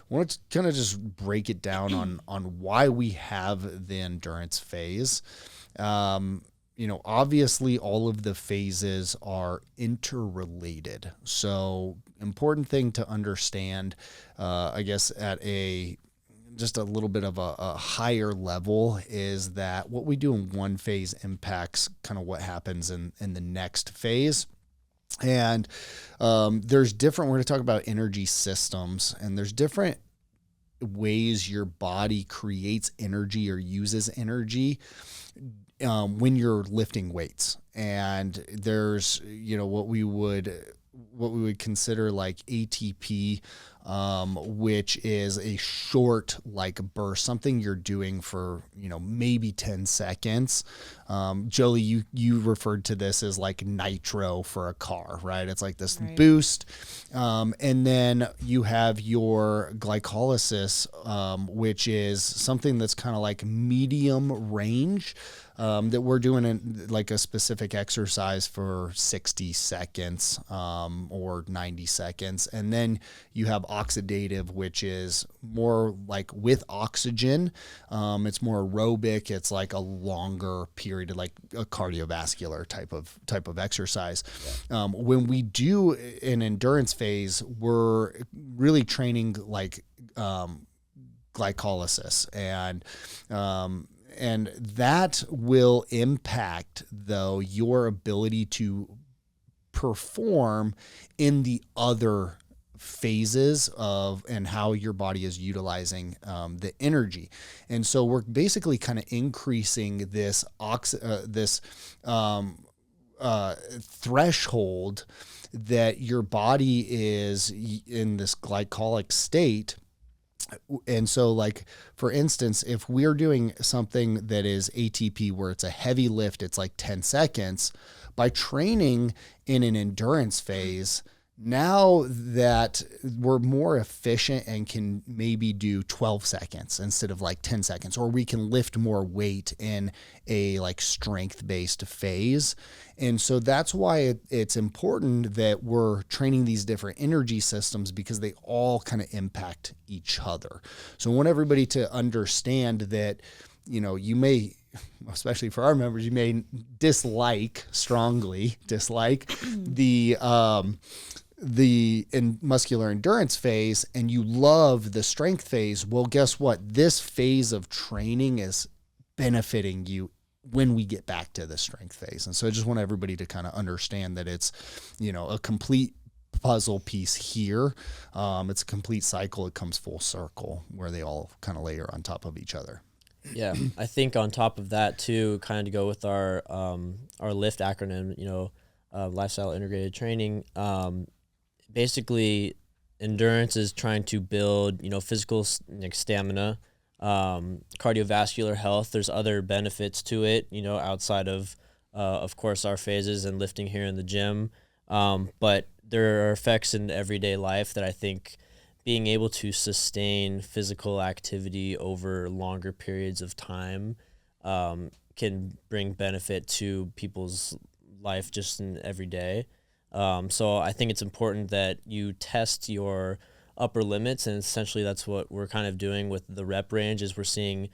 I want to kind of just break it down on why we have the endurance phase. Obviously all of the phases are interrelated. So important thing to understand, I guess at just a little bit of a higher level is that what we do in one phase impacts kind of what happens in the next phase. And we're going to talk about energy systems, and there's different ways your body creates energy or uses energy when you're lifting weights. And there's, what we would consider like ATP, which is a short like burst, something you're doing for, maybe 10 seconds. Jolie, you referred to this as like nitro for a car, right? It's like this boost. And then you have your glycolysis, which is something that's kind of like medium range. That we're doing in like a specific exercise for 60 seconds or 90 seconds. And then you have oxidative, which is more like with oxygen. It's more aerobic. It's like a longer period, like a cardiovascular type of exercise. When we do an endurance phase, we're really training like glycolysis, and that will impact, though, your ability to perform in the other phases of and how your body is utilizing the energy. And so we're basically kind of increasing this threshold that your body is in this glycolic state. And so, like, for instance, if we're doing something that is ATP where it's a heavy lift, it's like 10 seconds, by training in an endurance phase, now that we're more efficient and can maybe do 12 seconds instead of like 10 seconds, or we can lift more weight in a like strength-based phase. And so that's why it's important that we're training these different energy systems, because they all kind of impact each other. So I want everybody to understand that, you may, especially for our members, you may strongly dislike the muscular endurance phase, and you love the strength phase. Well, guess what? This phase of training is benefiting you when we get back to the strength phase. And so I just want everybody to kind of understand that it's, a complete puzzle piece here. It's a complete cycle. It comes full circle where they all kind of layer on top of each other. Yeah, I think on top of that too, kind of to go with our LIFT acronym, lifestyle integrated training. Basically, endurance is trying to build, physical stamina, cardiovascular health. There's other benefits to it, outside of course, our phases and lifting here in the gym. But there are effects in everyday life that I think being able to sustain physical activity over longer periods of time can bring benefit to people's life just in every day. So I think it's important that you test your upper limits, and essentially that's what we're kind of doing with the rep range. Is we're seeing,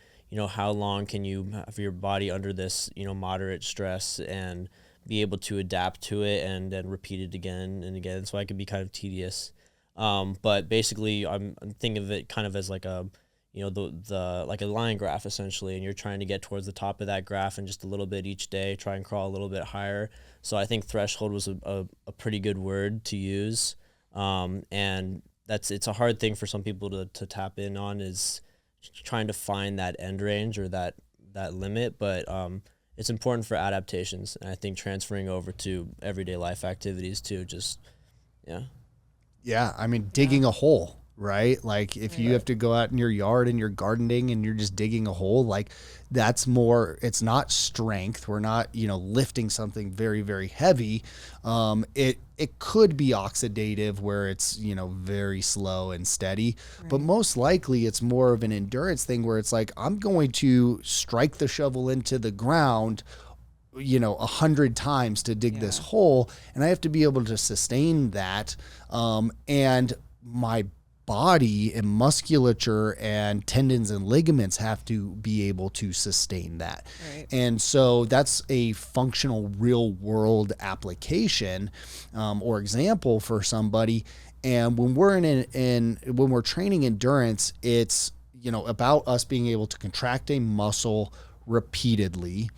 how long can you have your body under this, moderate stress and be able to adapt to it and then repeat it again and again. So I can be kind of tedious. But basically I'm thinking of it kind of as like a, the like a line graph essentially, and you're trying to get towards the top of that graph and just a little bit each day, try and crawl a little bit higher. So I think threshold was a pretty good word to use. And it's a hard thing for some people to tap in on, is trying to find that end range or that limit. But it's important for adaptations, and I think transferring over to everyday life activities too, Yeah, I mean, digging a hole, right? Like if you have to go out in your yard and you're gardening and you're just digging a hole, like that's more, it's not strength. We're not, lifting something very, very heavy. It could be oxidative where it's, very slow and steady, but most likely it's more of an endurance thing where it's like, I'm going to strike the shovel into the ground 100 times to dig this hole, and I have to be able to sustain that. And my body and musculature and tendons and ligaments have to be able to sustain that. Right. And so that's a functional real world application or example for somebody. And when we're when we're training endurance, it's, about us being able to contract a muscle repeatedly.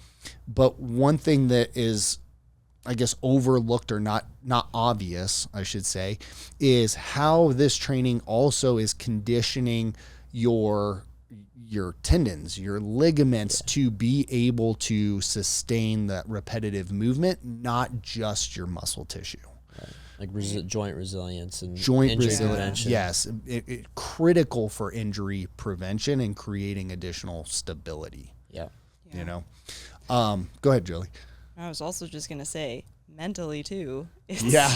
But one thing that is, I guess, overlooked or not obvious, I should say, is how this training also is conditioning your tendons, your ligaments to be able to sustain that repetitive movement, not just your muscle tissue. Like joint resilience and Joint injury resilience, prevention. yes, critical for injury prevention and creating additional stability. Yeah. Go ahead, Julie. I was also just going to say, mentally too, it's Yeah.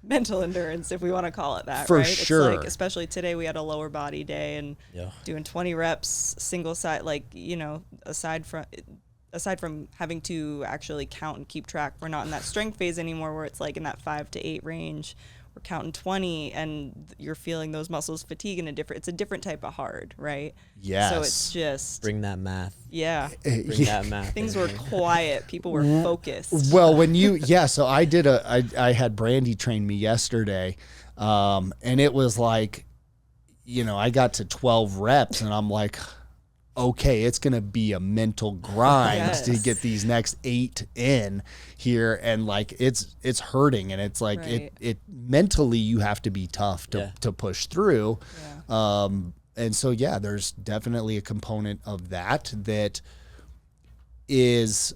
mental endurance, if we want to call it that, For right? sure. It's like, especially today, we had a lower body day and doing 20 reps, single side, aside from having to actually count and keep track, we're not in that strength phase anymore where it's like in that 5 to 8 range. We're counting 20 and you're feeling those muscles fatigue it's a different type of hard, right? Yes. So it's just, Bring that math. yeah. Bring that math. Things were quiet. People were focused. Well, so I had Brandy train me yesterday, and it was like, I got to 12 reps and I'm like, okay, it's going to be a mental grind to get these next 8 in here. And like, it's hurting. And it's like, it mentally, you have to be tough to push through. Yeah. And so, there's definitely a component of that is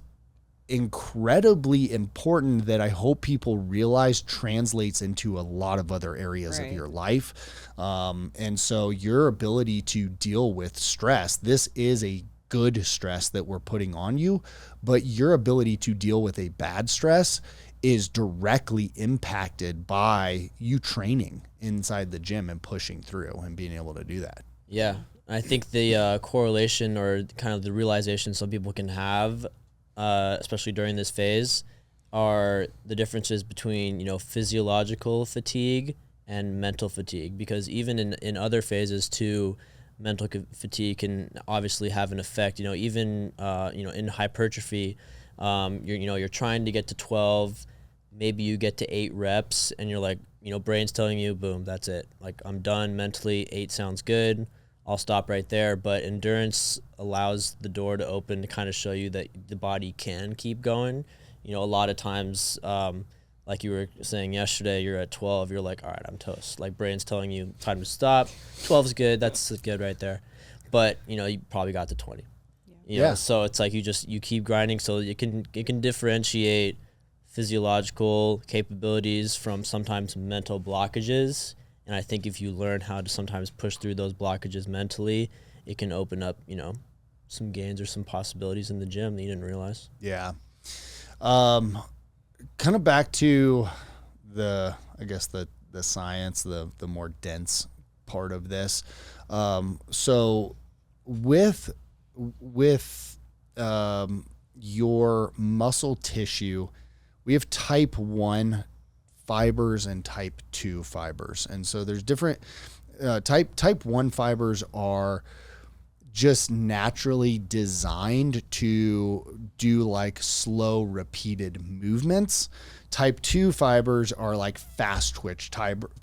incredibly important that I hope people realize translates into a lot of other areas of your life. And so your ability to deal with stress, this is a good stress that we're putting on you, but your ability to deal with a bad stress is directly impacted by you training inside the gym and pushing through and being able to do that. Yeah. I think the correlation or kind of the realization some people can have, especially during this phase, are the differences between, physiological fatigue and mental fatigue. Because even in other phases too, mental fatigue can obviously have an effect. Even in hypertrophy, you're trying to get to 12, maybe you get to 8 reps, and you're like, brain's telling you, boom, that's it. Like, I'm done mentally. 8 sounds good. I'll stop right there. But endurance allows the door to open to kind of show you that the body can keep going. A lot of times, like you were saying yesterday, you're at 12, you're like, all right, I'm toast. Like, brain's telling you time to stop. 12 is good. That's good right there. But, you probably got to 20. So it's like you keep grinding so you can differentiate physiological capabilities from sometimes mental blockages. And I think if you learn how to sometimes push through those blockages mentally, it can open up, some gains or some possibilities in the gym that you didn't realize. Yeah. Kind of back to the science, the more dense part of this. So with your muscle tissue, we have type 1 fibers and type 2 fibers. And so there's different type 1 fibers are just naturally designed to do like slow repeated movements. Type 2 fibers are like fast twitch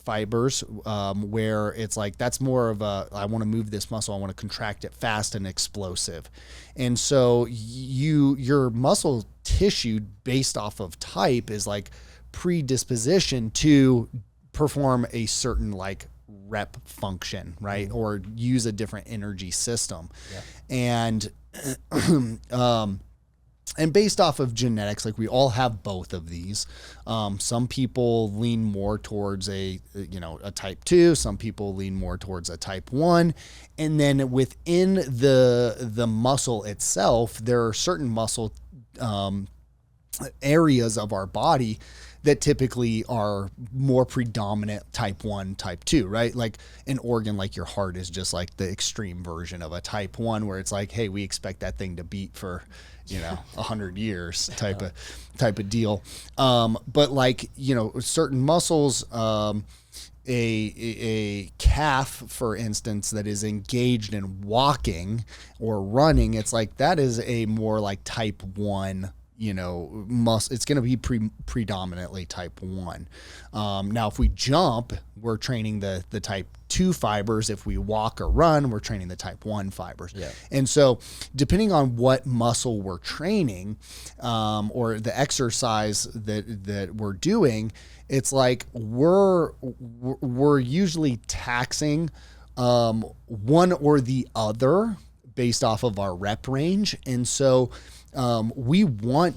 fibers, where it's like, that's more of I want to move this muscle, I want to contract it fast and explosive. And so your muscle tissue based off of type is like predisposition to perform a certain like rep function, right? Or use a different energy system. And and based off of genetics, like we all have both of these. Some people lean more towards a type 2, some people lean more towards a type 1. And then within the muscle itself, there are certain muscle areas of our body that typically are more predominant type 1, type 2, right? Like an organ like your heart is just like the extreme version of a type 1, where it's like, hey, we expect that thing to beat for 100 years type of deal. But like, certain muscles, a calf, for instance, that is engaged in walking or running, it's like that is a more like type 1, muscle. It's going to be predominantly type 1. Now, if we jump, we're training the type 2 fibers. If we walk or run, we're training the type 1 fibers. Yeah. And so depending on what muscle we're training, or the exercise that we're doing, it's like we're usually taxing one or the other based off of our rep range. And so we want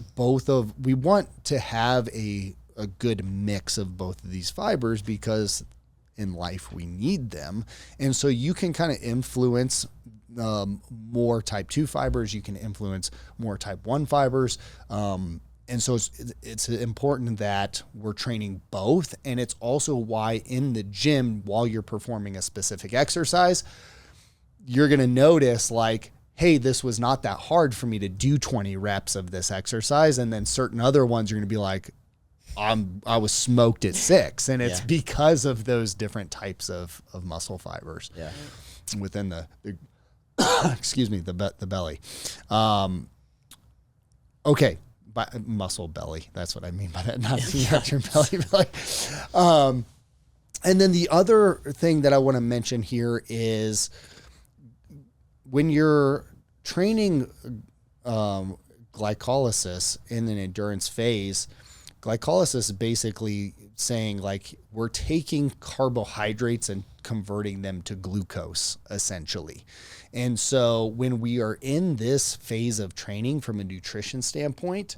to have a good mix of both of these fibers, because in life we need them. And so you can kind of influence more type 2 fibers, you can influence more type 1 fibers. And so it's important that we're training both. And it's also why in the gym, while you're performing a specific exercise, you're going to notice like, hey, this was not that hard for me to do 20 reps of this exercise. And then certain other ones you're going to be like, I was smoked at 6. And it's because of those different types of muscle fibers within the excuse me, the belly. Okay. Muscle belly. That's what I mean by that. Not your belly. And then the other thing that I want to mention here is when you're training glycolysis in an endurance phase, glycolysis is basically saying like we're taking carbohydrates and converting them to glucose essentially. And so when we are in this phase of training from a nutrition standpoint,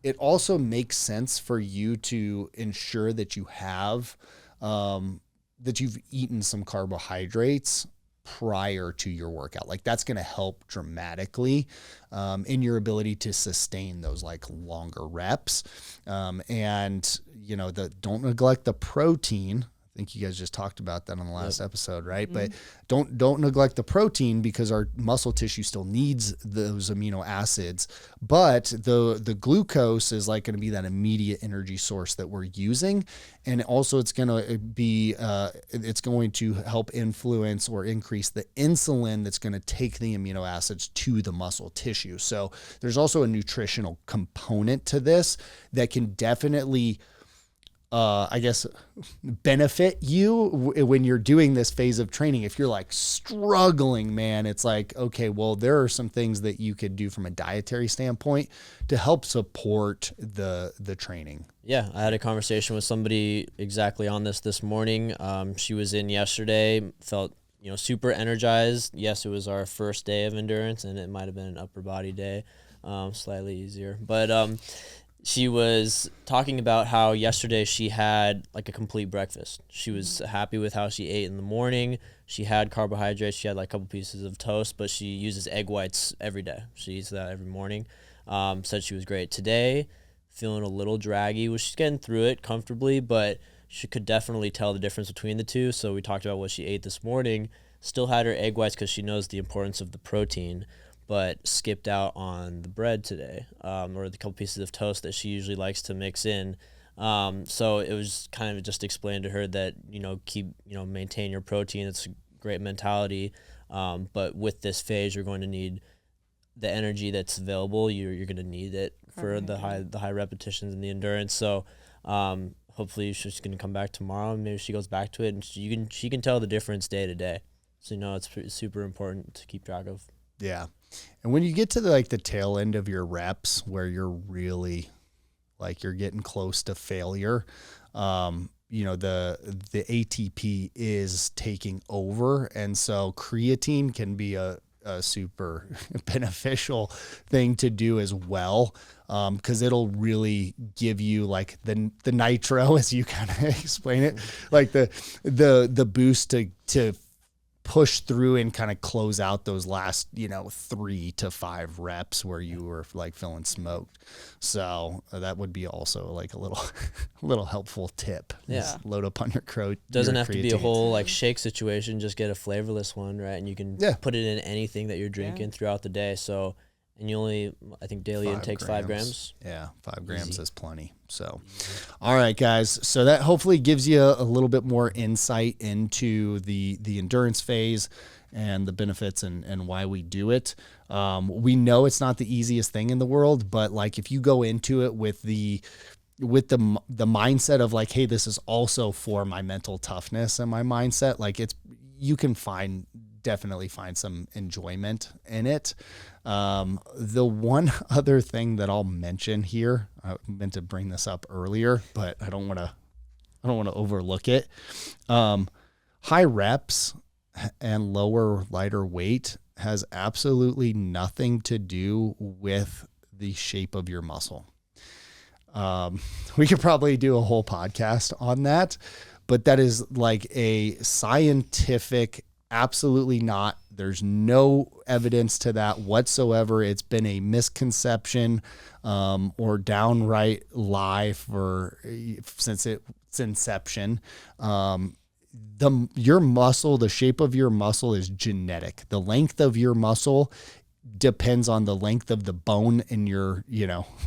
it also makes sense for you to ensure that you have, that you've eaten some carbohydrates prior to your workout. Like that's going to help dramatically in your ability to sustain those like longer reps. And don't neglect the protein. I think you guys just talked about that on the last episode, right? Mm-hmm. But don't neglect the protein, because our muscle tissue still needs those amino acids. But the glucose is like going to be that immediate energy source that we're using, and also it's going to be it's going to help influence or increase the insulin that's going to take the amino acids to the muscle tissue. So there's also a nutritional component to this that can definitely benefit you when you're doing this phase of training. If you're like struggling, man, it's like, okay, well, there are some things that you could do from a dietary standpoint to help support the training. Yeah. I had a conversation with somebody exactly on this morning. She was in yesterday, felt, super energized. Yes, it was our first day of endurance, and it might've been an upper body day, slightly easier, but, she was talking about how yesterday she had like a complete breakfast. She was happy with how she ate in the morning. She had carbohydrates. She had like a couple pieces of toast, but she uses egg whites every day. She eats that every morning. Said she was great. Today, feeling a little draggy. She's getting through it comfortably, but she could definitely tell the difference between the two. So we talked about what she ate this morning. Still had her egg whites because she knows the importance of the protein, but skipped out on the bread today, or the couple pieces of toast that she usually likes to mix in. So it was kind of just explained to her that, maintain your protein. It's a great mentality. But with this phase, you're going to need the energy that's available. You're going to need it for the high repetitions and the endurance. So, hopefully she's going to come back tomorrow, and maybe she goes back to it, and she can tell the difference day to day. So, it's super important to keep track of. Yeah. And when you get to the tail end of your reps where you're really you're getting close to failure, the ATP is taking over. And so creatine can be a super beneficial thing to do as well. Cause it'll really give you the nitro, as you kind of explain it, the boost to push through and kind of close out those last, 3 to 5 reps where you were feeling smoked. So that would be also a little helpful tip. Yeah. Just load up on your Doesn't your have to be a whole shake situation. Just get a flavorless one, right? And you can put it in anything that you're drinking throughout the day. So and you only, I think daily intake's 5 grams. Yeah, 5 grams is plenty. So, all right, guys. So that hopefully gives you a little bit more insight into the endurance phase and the benefits and why we do it. We know it's not the easiest thing in the world, but like if you go into it with the mindset of like, hey, this is also for my mental toughness and my mindset, like you can definitely find some enjoyment in it. The one other thing that I'll mention here, I meant to bring this up earlier, but I don't want to overlook it. High reps and lighter weight has absolutely nothing to do with the shape of your muscle. We could probably do a whole podcast on that, but that is like a scientific, absolutely not. There's no evidence to that whatsoever. It's been a misconception, or downright lie since its inception. Your muscle, the shape of your muscle is genetic. The length of your muscle depends on the length of the bone in your,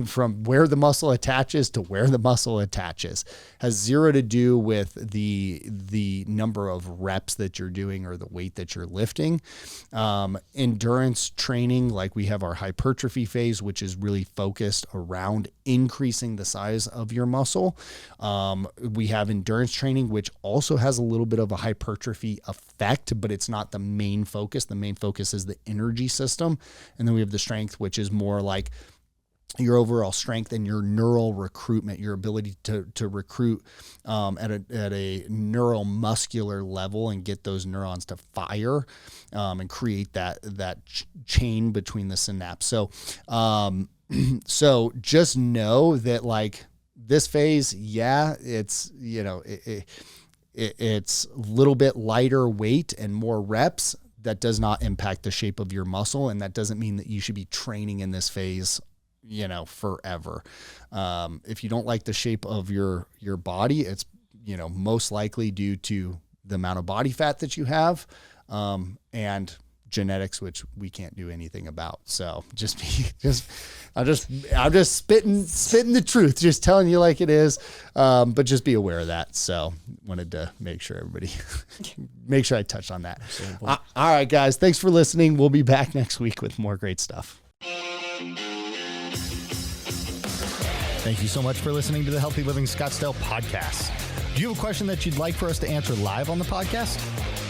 from where the muscle attaches to where the muscle attaches. Has zero to do with the number of reps that you're doing or the weight that you're lifting. Endurance training, like we have our hypertrophy phase, which is really focused around increasing the size of your muscle. We have endurance training, which also has a little bit of a hypertrophy effect, but it's not the main focus. The main focus is the energy system. And then we have the strength, which is more like your overall strength and your neural recruitment, your ability to recruit at a neuromuscular level and get those neurons to fire and create that chain between the synapse. So just know that like this phase, it's it's a little bit lighter weight and more reps. That does not impact the shape of your muscle. And that doesn't mean that you should be training in this phase, forever. If you don't like the shape of your body, it's, most likely due to the amount of body fat that you have, and genetics, which we can't do anything about. So I'm just spitting the truth, just telling you like it is. But just be aware of that. So wanted to make sure I touched on that. All right, guys, thanks for listening. We'll be back next week with more great stuff. Thank you so much for listening to the Healthy Living Scottsdale podcast. Do you have a question that you'd like for us to answer live on the podcast?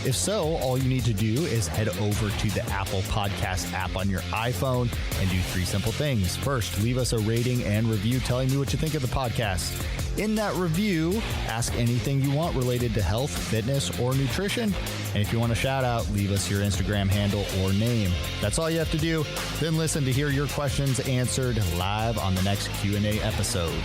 If so, all you need to do is head over to the Apple Podcast app on your iPhone and do 3 simple things. First, leave us a rating and review telling me what you think of the podcast. In that review, ask anything you want related to health, fitness, or nutrition. And if you want a shout out, leave us your Instagram handle or name. That's all you have to do. Then listen to hear your questions answered live on the next Q&A episode.